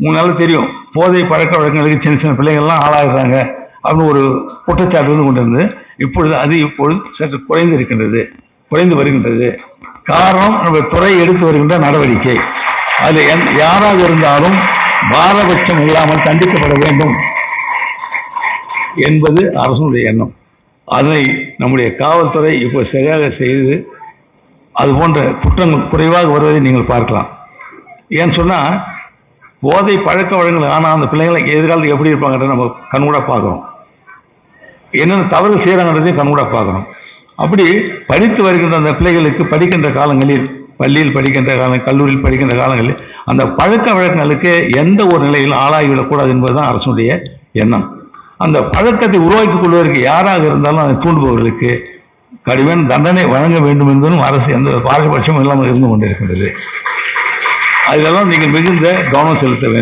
உங்களுக்கு தெரியும், போதை பழக்க வழக்கங்களுக்கு சின்ன சின்ன பிள்ளைகள்லாம் ஆளாகிறாங்க அப்படின்னு ஒரு குற்றச்சாட்டு வந்து கொண்டு இருந்தது. இப்பொழுது சற்று குறைந்து வருகின்றது. காரணம், நம்ம துறை எடுத்து வருகின்ற நடவடிக்கை. அதில் யாராக இருந்தாலும் பாரபட்சம் இல்லாமல் தண்டிக்கப்பட வேண்டும் என்பது அரசுடைய எண்ணம். அதை நம்முடைய காவல்துறை இப்போ சரியாக செய்து அது போன்ற குற்றங்கள் குறைவாக வருவதை நீங்கள் பார்க்கலாம். ஏன்னு சொன்னால், போதை பழக்க வழக்கங்கள் ஆனால் அந்த பிள்ளைங்களை எதிர்காலத்தில் எப்படி இருப்பாங்கன்றத நம்ம கண்கூட பார்க்குறோம். என்னென்ன தவறு செய்கிறாங்கன்றதையும் கண்கூட பார்க்குறோம். அப்படி படித்து வருகின்ற அந்த பிள்ளைகளுக்கு படிக்கின்ற காலங்களில், பள்ளியில் படிக்கின்ற காலம், கல்லூரியில் படிக்கின்ற காலங்களில் அந்த பழக்க வழக்கங்களுக்கு எந்த ஒரு நிலையிலும் ஆளாகிவிடக்கூடாது என்பதுதான் அரசுடைய எண்ணம். அந்த பழக்கத்தை உருவாக்கிக் கொள்வதற்கு யாராக இருந்தாலும் அதை தூண்டுபவர்களுக்கு கடுமையான தண்டனை வழங்க வேண்டும் என்பதும் அரசு எந்த பாரபட்சமும் இல்லாமல் இருந்து கொண்டிருக்கின்றது. அதெல்லாம் நீங்கள் மிகுந்த கவனம் செலுத்த வேண்டும்.